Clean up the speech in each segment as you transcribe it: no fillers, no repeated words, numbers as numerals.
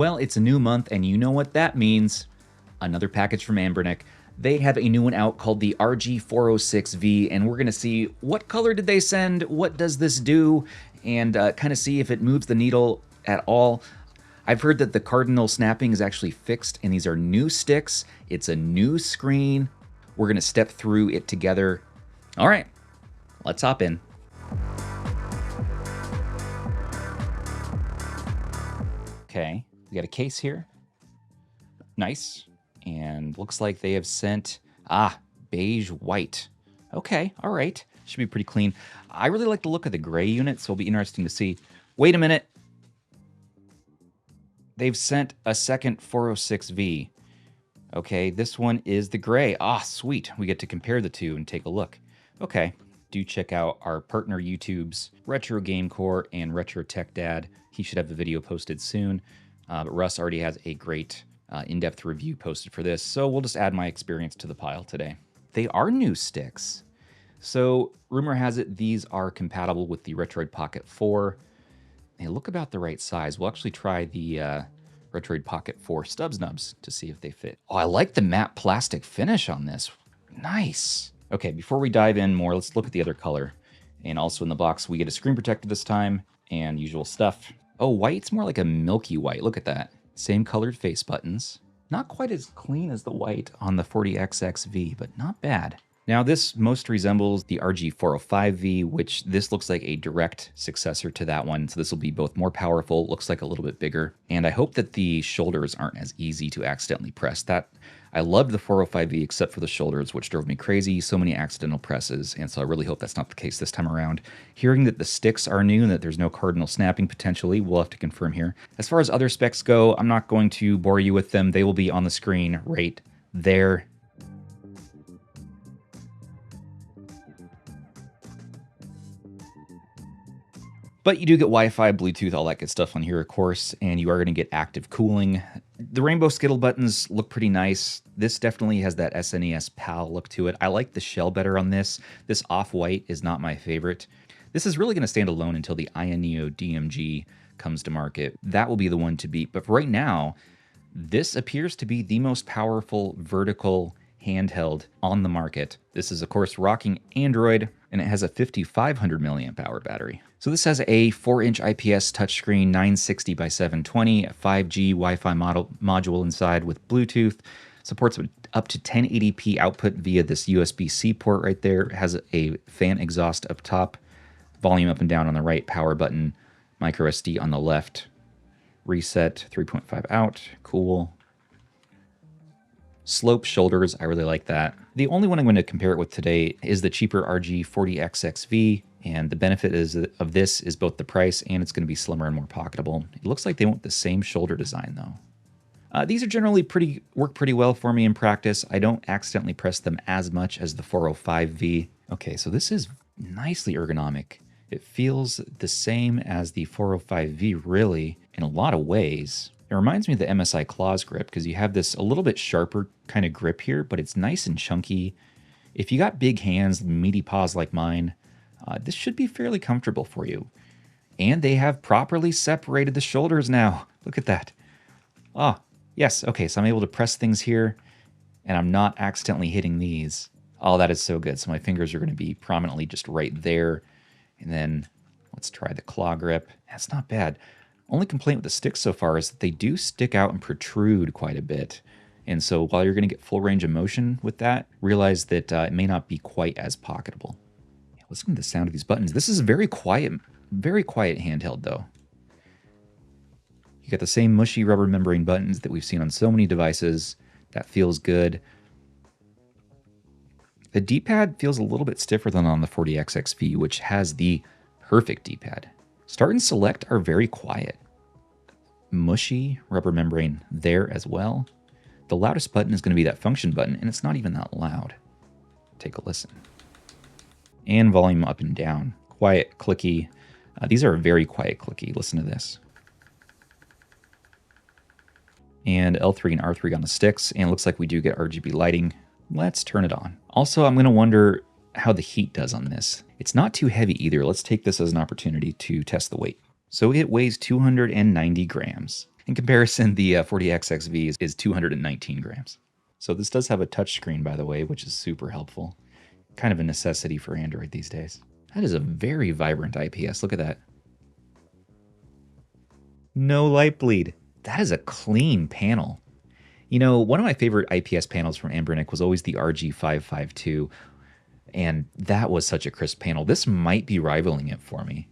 Well, it's a new month, and you know what that means. Another package from Anbernic. They have a new one out called the RG406V, and we're going to see what color did they send, what does this do, and kind of see if it moves the needle at all. I've heard that the cardinal snapping is actually fixed, and these are new sticks. It's a new screen. We're going to step through it together. All right, let's hop in. Okay, we got a case here. Nice. And looks like they have sent, beige white. Okay, all right. Should be pretty clean. I really like the look of the gray unit, so it'll be interesting to see. Wait a minute. They've sent a second 406V. Okay, this one is the gray. Sweet. We get to compare the two and take a look. Okay, do check out our partner YouTube's Retro Game Core and Retro Tech Dad. He should have the video posted soon. But Russ already has a great in-depth review posted for this, so we'll just add my experience to the pile today. They are new sticks. So rumor has it these are compatible with the Retroid Pocket 4. They look about the right size. We'll actually try the Retroid Pocket 4 Stubbs nubs to see if they fit. Oh, I like the matte plastic finish on this. Nice. Okay, before we dive in more, let's look at the other color. And also in the box, we get a screen protector this time and usual stuff. Oh, white's more like a milky white. Look at that. Same colored face buttons. Not quite as clean as the white on the 40XX-V, but not bad. Now this most resembles the RG405V, which this looks like a direct successor to that one. So this will be both more powerful, looks like a little bit bigger. And I hope that the shoulders aren't as easy to accidentally press. I loved the 405V except for the shoulders, which drove me crazy. So many accidental presses, and so I really hope that's not the case this time around. Hearing that the sticks are new and that there's no cardinal snapping potentially, we'll have to confirm here. As far as other specs go, I'm not going to bore you with them. They will be on the screen right there. But you do get Wi-Fi, Bluetooth, all that good stuff on here, of course, and you are going to get active cooling. The rainbow skittle buttons look pretty nice. This definitely has that SNES PAL look to it. I like the shell better on this. This off-white is not my favorite. This is really going to stand alone until the Ioneo DMG comes to market. That will be the one to beat. But for right now, this appears to be the most powerful vertical handheld on the market. This is, of course, rocking Android, and it has a 5,500 milliamp hour battery. So this has a 4-inch IPS touchscreen, 960 by 720, a 5G Wi-Fi module inside with Bluetooth, supports up to 1080p output via this USB-C port right there. It has a fan exhaust up top, volume up and down on the right, power button, micro SD on the left, reset 3.5 out, cool. Slope shoulders, I really like that. The only one I'm going to compare it with today is the cheaper RG40XX-V, and the benefit of this is both the price and it's going to be slimmer and more pocketable. It looks like they want the same shoulder design though. These are generally work pretty well for me in practice. I don't accidentally press them as much as the 405V. Okay, so this is nicely ergonomic. It feels the same as the 405V really in a lot of ways. It reminds me of the MSI Claws grip because you have this a little bit sharper kind of grip here, but it's nice and chunky. If you got big hands, meaty paws like mine, this should be fairly comfortable for you. And they have properly separated the shoulders now. Look at that. Yes, okay, so I'm able to press things here, and I'm not accidentally hitting these. Oh, that is so good. So my fingers are going to be prominently just right there. And then let's try the claw grip. That's not bad. Only complaint with the sticks so far is that they do stick out and protrude quite a bit. And so while you're going to get full range of motion with that, realize that it may not be quite as pocketable. Listen to the sound of these buttons. This is very quiet handheld though. You got the same mushy rubber membrane buttons that we've seen on so many devices. That feels good. The D-pad feels a little bit stiffer than on the 40XX-V, which has the perfect D-pad. Start and select are very quiet. Mushy rubber membrane there as well. The loudest button is going to be that function button, and it's not even that loud. Take a listen. And volume up and down. Quiet, clicky. These are very quiet, clicky. Listen to this. And L3 and R3 on the sticks, and it looks like we do get RGB lighting. Let's turn it on. Also, I'm going to wonder how the heat does on this. It's not too heavy either. Let's take this as an opportunity to test the weight. So it weighs 290 grams. In comparison, the 40XX-V is 219 grams. So this does have a touchscreen, by the way, which is super helpful. Kind of a necessity for Android these days. That is a very vibrant IPS. Look at that. No light bleed. That is a clean panel. You know, one of my favorite IPS panels from Anbernic was always the RG552, and that was such a crisp panel. This might be rivaling it for me.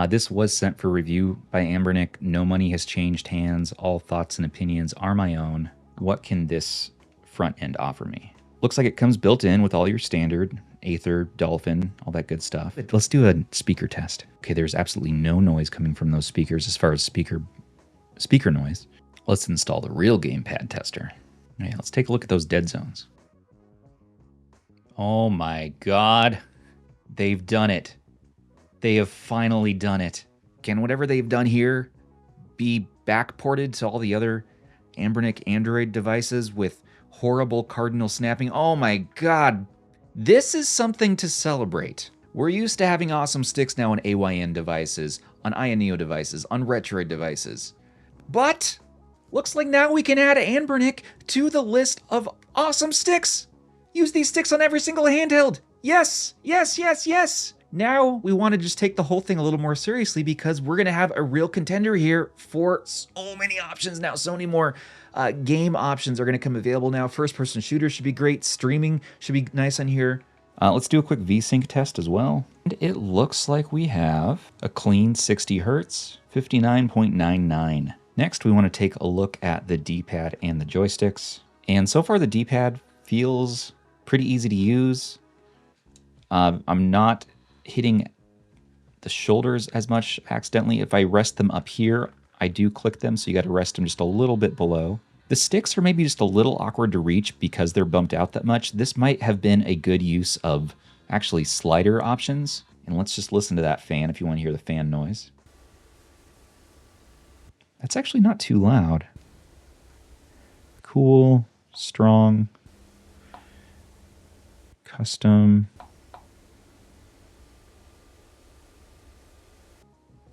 This was sent for review by Anbernic. No money has changed hands. All thoughts and opinions are my own. What can this front end offer me? Looks like it comes built in with all your standard Aether, Dolphin, all that good stuff. Let's do a speaker test. Okay, there's absolutely no noise coming from those speakers as far as speaker noise. Let's install the real gamepad tester. Okay, let's take a look at those dead zones. Oh my God, they've done it. They have finally done it. Can whatever they've done here be backported to all the other Anbernic Android devices with horrible cardinal snapping? Oh my God, this is something to celebrate. We're used to having awesome sticks now on AYN devices, on Ioneo devices, on Retroid devices. But looks like now we can add Anbernic to the list of awesome sticks. Use these sticks on every single handheld. Yes, yes, yes, yes. Now we want to just take the whole thing a little more seriously because we're going to have a real contender here for so many options now. So many more game options are going to come available now. First-person shooters should be great. Streaming should be nice on here. Let's do a quick VSync test as well. And it looks like we have a clean 60 Hertz, 59.99. Next, we want to take a look at the D-pad and the joysticks. And so far, the D-pad feels pretty easy to use. I'm not hitting the shoulders as much accidentally. If I rest them up here, I do click them, so you got to rest them just a little bit below. The sticks are maybe just a little awkward to reach because they're bumped out that much. This might have been a good use of actually slider options. And let's just listen to that fan if you want to hear the fan noise. That's actually not too loud. Cool, strong, custom.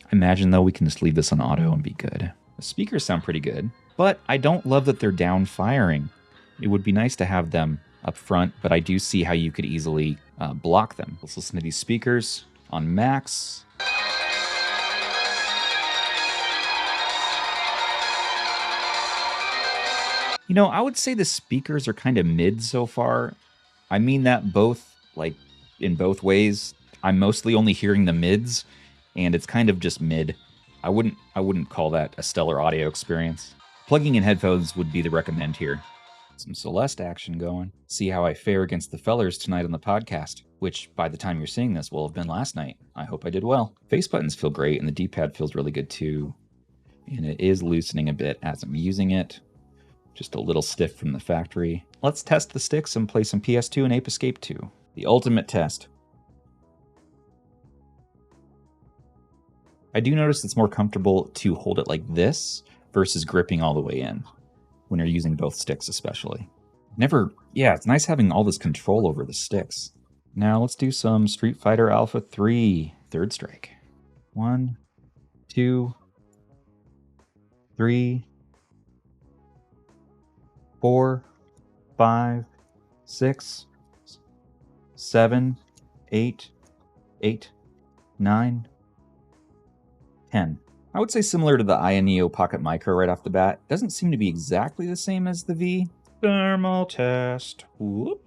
I imagine, though, we can just leave this on auto and be good. The speakers sound pretty good, but I don't love that they're down firing. It would be nice to have them up front, but I do see how you could easily block them. Let's listen to these speakers on max. You know, I would say the speakers are kind of mid so far. I mean that both, like, in both ways. I'm mostly only hearing the mids, and it's kind of just mid. I wouldn't call that a stellar audio experience. Plugging in headphones would be the recommend here. Some Celeste action going. See how I fare against the fellers tonight on the podcast, which by the time you're seeing this will have been last night. I hope I did well. Face buttons feel great, and the D-pad feels really good too. And it is loosening a bit as I'm using it. Just a little stiff from the factory. Let's test the sticks and play some PS2 and Ape Escape 2. The ultimate test. I do notice it's more comfortable to hold it like this versus gripping all the way in when you're using both sticks especially. It's nice having all this control over the sticks. Now let's do some Street Fighter Alpha 3 Third Strike. 1, 2, 3, 4, 5, 6, 7, 8, 9, 10. I would say similar to the Ioneo Pocket Micro right off the bat. Doesn't seem to be exactly the same as the V. Thermal test. Whoop.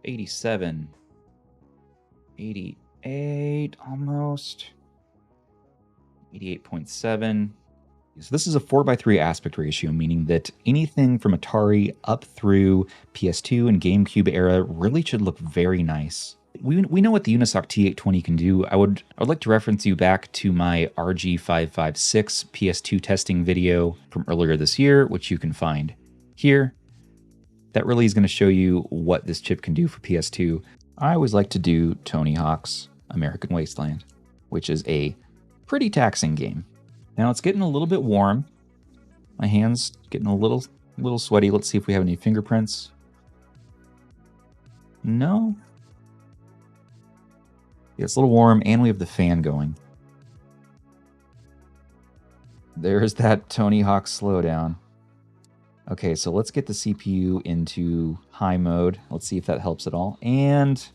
87. 88 almost. 88.7. So this is a 4:3 aspect ratio, meaning that anything from Atari up through PS2 and GameCube era really should look very nice. We know what the Unisoc T820 can do. I would like to reference you back to my RG556 PS2 testing video from earlier this year, which you can find here. That really is going to show you what this chip can do for PS2. I always like to do Tony Hawk's American Wasteland, which is a pretty taxing game. Now it's getting a little bit warm. My hand's getting a little sweaty. Let's see if we have any fingerprints. No. Yeah, it's a little warm, and we have the fan going. There's that Tony Hawk slowdown. Okay, so let's get the CPU into high mode. Let's see if that helps at all. And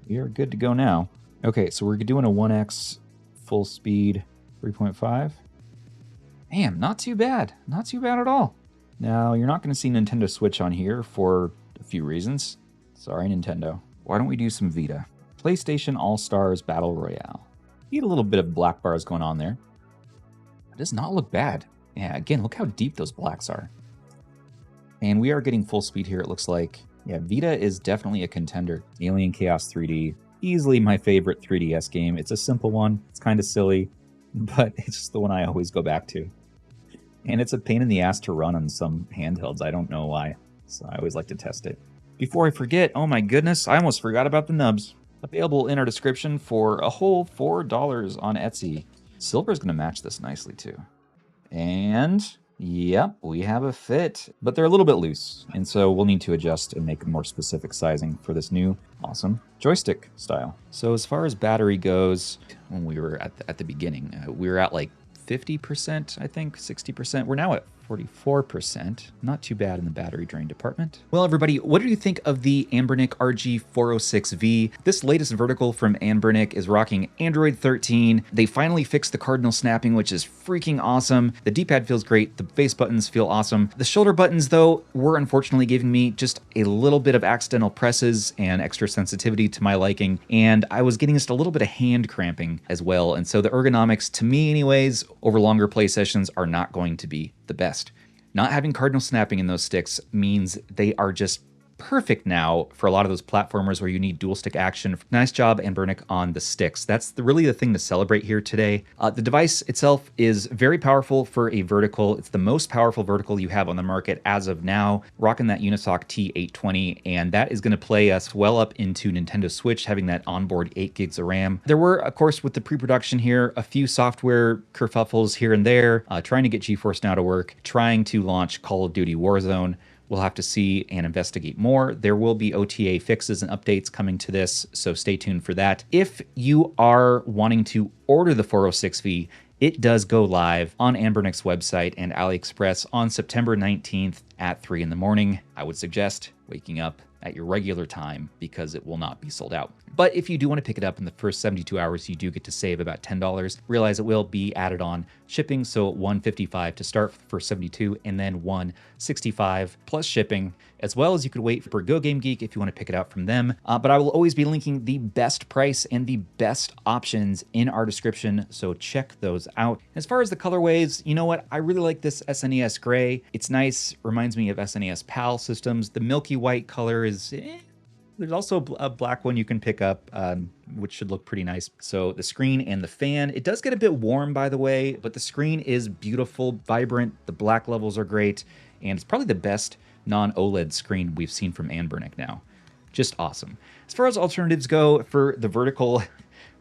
we are good to go now. Okay, so we're doing a 1x full speed 3.5. Damn, not too bad. Not too bad at all. Now, you're not going to see Nintendo Switch on here for a few reasons. Sorry, Nintendo. Why don't we do some Vita? PlayStation All-Stars Battle Royale. You get a little bit of black bars going on there. It does not look bad. Yeah, again, look how deep those blacks are. And we are getting full speed here, it looks like. Yeah, Vita is definitely a contender. Alien Chaos 3D. Easily my favorite 3DS game. It's a simple one. It's kind of silly, but it's just the one I always go back to. And it's a pain in the ass to run on some handhelds. I don't know why. So I always like to test it. Before I forget, oh my goodness, I almost forgot about the nubs. Available in our description for a whole $4 on Etsy. Silver is going to match this nicely too. And yep, we have a fit, but they're a little bit loose. And so we'll need to adjust and make a more specific sizing for this new awesome joystick style. So as far as battery goes, when we were at the beginning, we were at like 50%, I think, 60%. We're now at 44%. Not too bad in the battery drain department. Well, everybody, what do you think of the Anbernic RG406V? This latest vertical from Anbernic is rocking Android 13. They finally fixed the cardinal snapping, which is freaking awesome. The D-pad feels great. The face buttons feel awesome. The shoulder buttons, though, were unfortunately giving me just a little bit of accidental presses and extra sensitivity to my liking. And I was getting just a little bit of hand cramping as well. And so the ergonomics, to me anyways, over longer play sessions are not going to be the best. Not having cardinal snapping in those sticks means they are just perfect now for a lot of those platformers where you need dual stick action. Nice job, Anbernic, on the sticks. That's really the thing to celebrate here today. The device itself is very powerful for a vertical. It's the most powerful vertical you have on the market as of now, rocking that Unisoc T820, and that is going to play us well up into Nintendo Switch, having that onboard 8 gigs of RAM. There were, of course, with the pre-production here, a few software kerfuffles here and there, trying to get GeForce Now to work, trying to launch Call of Duty Warzone. We'll have to see and investigate more. There will be OTA fixes and updates coming to this, so stay tuned for that. If you are wanting to order the 406V, it does go live on Anbernic's website and AliExpress on September 19th at 3 in the morning. I would suggest waking up at your regular time because it will not be sold out. But if you do want to pick it up in the first 72 hours, you do get to save about $10. Realize it will be added on shipping, so $155 to start for 72 and then $165 plus shipping, as well as you could wait for Go Game Geek if you want to pick it out from them. But I will always be linking the best price and the best options in our description, so check those out. As far as the colorways, you know what? I really like this SNES gray. It's nice, reminds me of SNES PAL systems. The milky white color is There's also a black one you can pick up, which should look pretty nice. So the screen and the fan, it does get a bit warm, by the way, but the screen is beautiful, vibrant. The black levels are great, and it's probably the best non-OLED screen we've seen from Anbernic now. Just awesome. As far as alternatives go for the vertical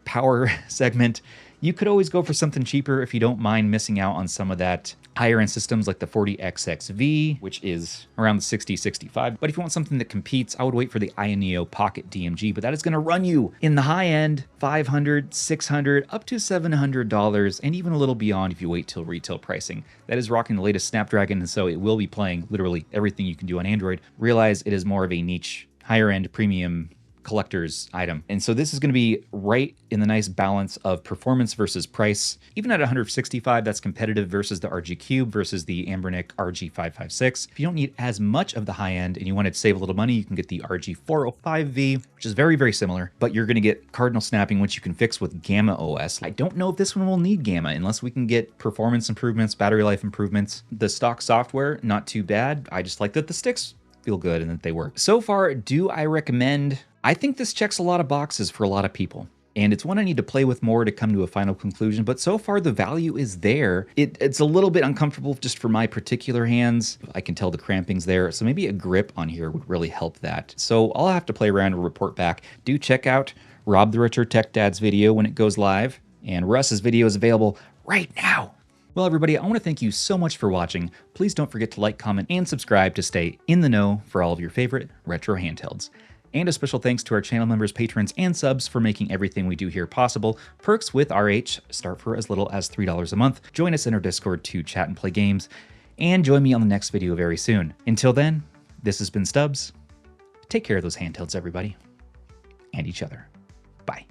power segment, you could always go for something cheaper if you don't mind missing out on some of that higher end systems like the 40XXV, which is around the 60-65. But if you want something that competes, I would wait for the Ioneo Pocket DMG, but that is going to run you in the high end, $500, $600, up to $700, and even a little beyond if you wait till retail pricing. That is rocking the latest Snapdragon, and so it will be playing literally everything you can do on Android. Realize it is more of a niche, higher end, premium collector's item. And so this is going to be right in the nice balance of performance versus price. Even at 165, that's competitive versus the RG Cube versus the Anbernic RG556. If you don't need as much of the high end and you want to save a little money, you can get the RG405V, which is very, very similar, but you're going to get cardinal snapping, which you can fix with Gamma OS. I don't know if this one will need Gamma unless we can get performance improvements, battery life improvements. The stock software, not too bad. I just like that the sticks feel good and that they work. So far, do I recommend? I think this checks a lot of boxes for a lot of people. And it's one I need to play with more to come to a final conclusion, but so far the value is there. It's a little bit uncomfortable just for my particular hands. I can tell the cramping's there, so maybe a grip on here would really help that. So I'll have to play around and report back. Do check out Rob the Richer Tech Dad's video when it goes live, and Russ's video is available right now. Well, everybody, I want to thank you so much for watching. Please don't forget to like, comment, and subscribe to stay in the know for all of your favorite retro handhelds. And a special thanks to our channel members, patrons, and subs for making everything we do here possible. Perks with RH start for as little as $3 a month. Join us in our Discord to chat and play games. And join me on the next video very soon. Until then, this has been Stubbs. Take care of those handhelds, everybody. And each other. Bye.